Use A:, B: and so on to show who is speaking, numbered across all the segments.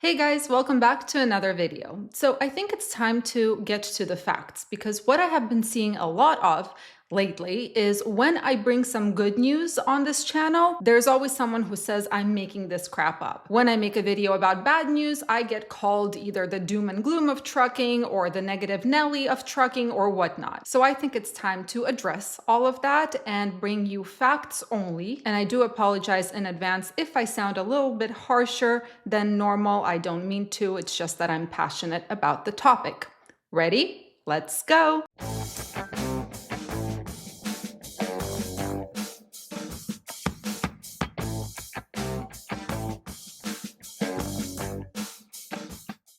A: Hey guys, welcome back to another video. So I think it's time to get to the facts because what I have been seeing a lot of lately is when I bring some good news on this channel, there's always someone who says I'm making this crap up. When I make a video about bad news, I get called either the doom and gloom of trucking or the negative Nelly of trucking or whatnot. So I think it's time to address all of that and bring you facts only. And I do apologize in advance if I sound a little bit harsher than normal. I don't mean to, it's just that I'm passionate about the topic. Ready? Let's go!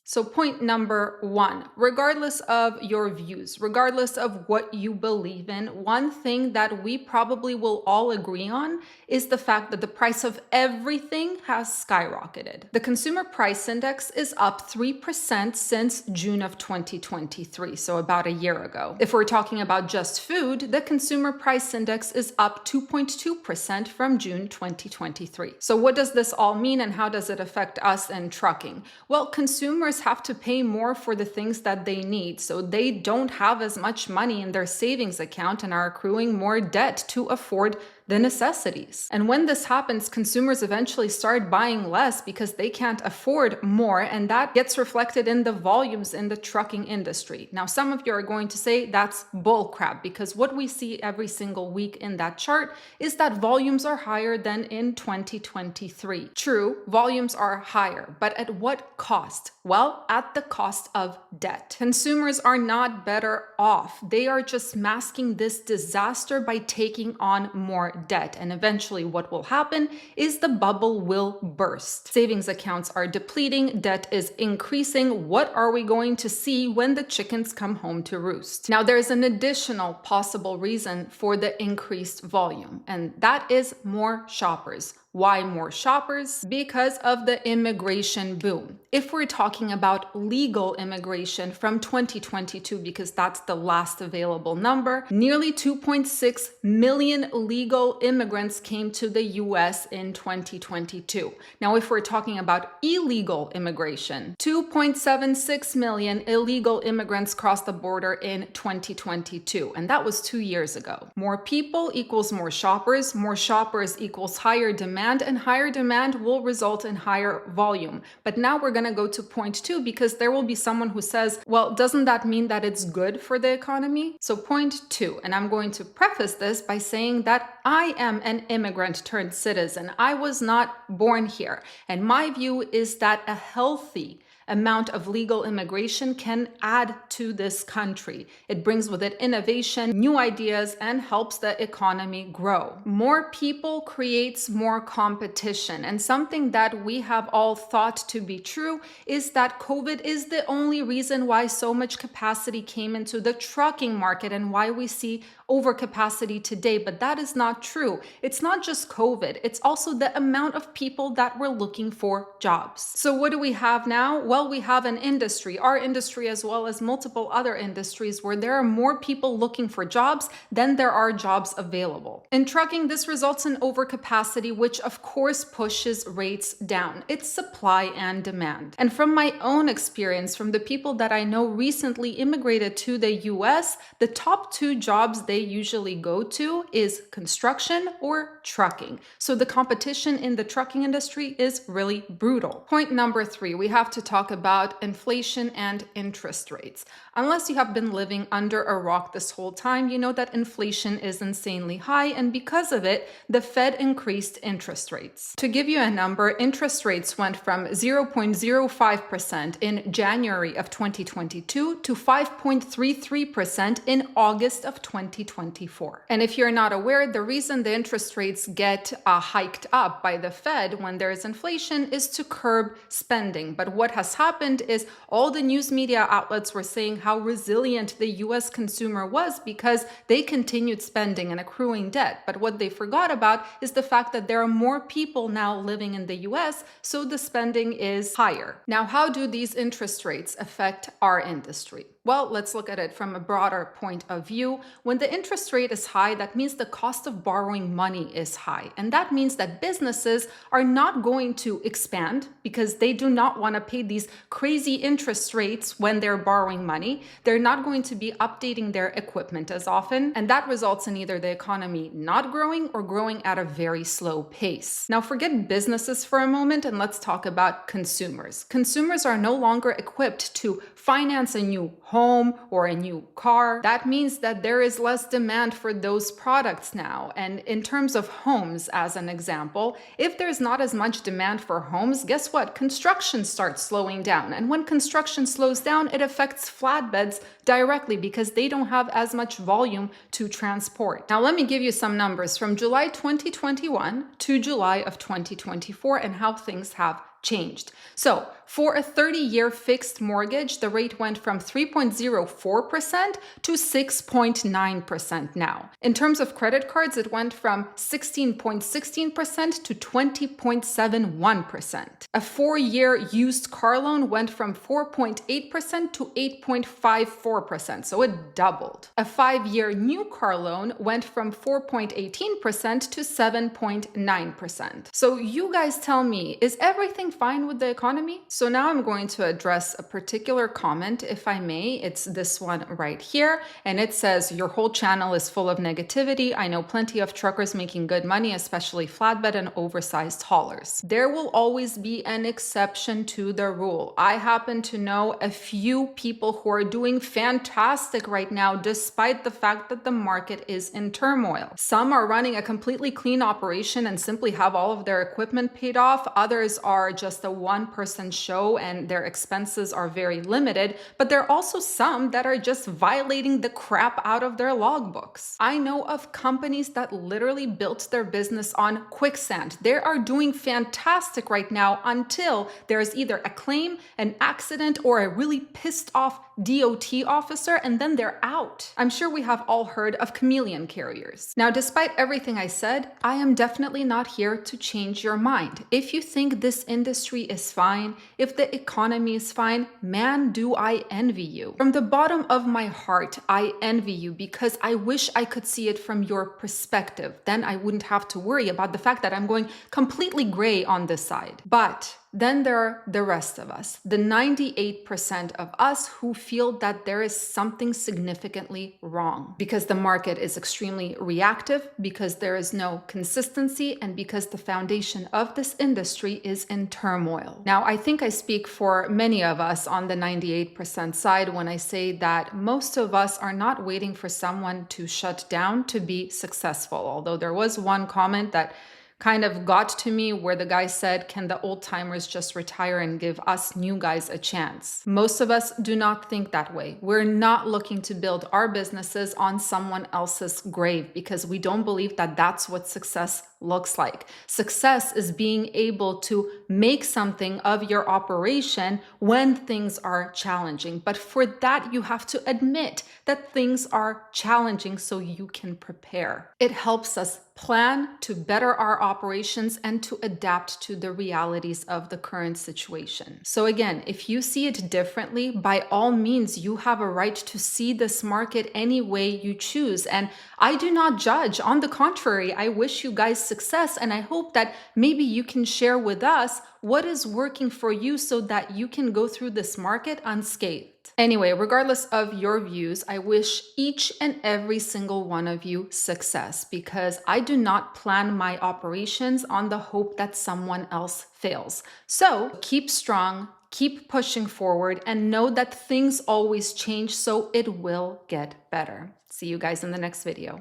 A: So point number one, regardless of your views, regardless of what you believe in, one thing that we probably will all agree on is the fact that the price of everything has skyrocketed. The consumer price index is up 3% since June of 2023, so about a year ago. If we're talking about just food, the consumer price index is up 2.2% from June 2023. So what does this all mean and how does it affect us in trucking? Well, consumers have to pay more for the things that they need, so they don't have as much money in their savings account and are accruing more debt to afford the necessities. And when this happens, consumers eventually start buying less because they can't afford more, and that gets reflected in the volumes in the trucking industry. Now, some of you are going to say that's bullcrap because what we see every single week in that chart is that volumes are higher than in 2023. True, volumes are higher, but at what cost? Well, at the cost of debt. Consumers are not better off. They are just masking this disaster by taking on more debt. And eventually what will happen is the bubble will burst. Savings accounts are depleting, debt is increasing. What are we going to see when the chickens come home to roost? Now, there's an additional possible reason for the increased volume, and that is more shoppers. Why more shoppers? Because of the immigration boom. If we're talking about legal immigration from 2022, because that's the last available number, nearly 2.6 million legal immigrants came to the US in 2022. Now, if we're talking about illegal immigration, 2.76 million illegal immigrants crossed the border in 2022, and that was 2 years ago. More people equals more shoppers equals higher demand, and higher demand will result in higher volume. But now we're going to go to point two because there will be someone who says, well, doesn't that mean that it's good for the economy? So point two, and I'm going to preface this by saying that I am an immigrant turned citizen. I was not born here. And my view is that a healthy amount of legal immigration can add to this country. It brings with it innovation, new ideas, and helps the economy grow. More people creates more competition. And something that we have all thought to be true is that COVID is the only reason why so much capacity came into the trucking market and why we see overcapacity today. But that is not true. It's not just COVID. It's also the amount of people that were looking for jobs. So what do we have now? Well, we have an industry, our industry, as well as multiple other industries where there are more people looking for jobs than there are jobs available. In trucking, this results in overcapacity, which of course pushes rates down. It's supply and demand. And from my own experience, from the people that I know recently immigrated to the US, the top two jobs they usually go to is construction or trucking. So the competition in the trucking industry is really brutal. Point number three, we have to talk about inflation and interest rates. Unless you have been living under a rock this whole time, you know that inflation is insanely high, and because of it, the Fed increased interest rates. To give you a number, interest rates went from 0.05% in January of 2022 to 5.33% in August of 2024. And if you're not aware, the reason the interest rates get hiked up by the Fed when there is inflation is to curb spending. But what has happened is all the news media outlets were saying how resilient the US consumer was because they continued spending and accruing debt. But what they forgot about is the fact that there are more people now living in the US, so the spending is higher. Now, how do these interest rates affect our industry? Well, let's look at it from a broader point of view. When the interest rate is high, that means the cost of borrowing money is high. And that means that businesses are not going to expand because they do not want to pay these crazy interest rates when they're borrowing money. They're not going to be updating their equipment as often. And that results in either the economy not growing or growing at a very slow pace. Now, forget businesses for a moment and let's talk about consumers. Consumers are no longer equipped to finance a new home or a new car. That means that there is less demand for those products now. And in terms of homes, as an example, if there's not as much demand for homes, guess what? Construction starts slowing down. And when construction slows down, it affects flatbeds directly because they don't have as much volume to transport. Now, let me give you some numbers from July 2021 to July of 2024 and how things have changed. So for a 30-year fixed mortgage, the rate went from 3.04% to 6.9% now. In terms of credit cards, it went from 16.16% to 20.71%. A 4-year used car loan went from 4.8% to 8.54%, so it doubled. A 5-year new car loan went from 4.18% to 7.9%. So you guys tell me, is everything fine with the economy? So now I'm going to address a particular comment, if I may. It's this one right here, and it says, your whole channel is full of negativity. I know plenty of truckers making good money, especially flatbed and oversized haulers. There will always be an exception to the rule. I happen to know a few people who are doing fantastic right now, despite the fact that the market is in turmoil. Some are running a completely clean operation and simply have all of their equipment paid off. Others are just a one-person show and their expenses are very limited, but there are also some that are just violating the crap out of their logbooks. I know of companies that literally built their business on quicksand. They are doing fantastic right now until there's either a claim, an accident, or a really pissed off DOT officer, and then they're out. I'm sure we have all heard of chameleon carriers. Now, despite everything I said, I am definitely not here to change your mind. If you think this industry is fine, if the economy is fine, man, do I envy you. From the bottom of my heart, I envy you because I wish I could see it from your perspective. Then I wouldn't have to worry about the fact that I'm going completely gray on this side. But then there are the rest of us, the 98% of us who feel that there is something significantly wrong because the market is extremely reactive, because there is no consistency, and because the foundation of this industry is in turmoil. Now, I think I speak for many of us on the 98% side when I say that most of us are not waiting for someone to shut down to be successful. Although there was one comment that kind of got to me where the guy said, can the old timers just retire and give us new guys a chance? Most of us do not think that way. We're not looking to build our businesses on someone else's grave because we don't believe that that's what success looks like. Success is being able to make something of your operation when things are challenging. But for that, you have to admit that things are challenging so you can prepare. It helps us plan to better our operations and to adapt to the realities of the current situation. So again, if you see it differently, by all means, you have a right to see this market any way you choose. And I do not judge. On the contrary, I wish you guys success, and I hope that maybe you can share with us what is working for you so that you can go through this market unscathed. Anyway, regardless of your views, I wish each and every single one of you success because I do not plan my operations on the hope that someone else fails. So keep strong, keep pushing forward, and know that things always change, so it will get better. See you guys in the next video.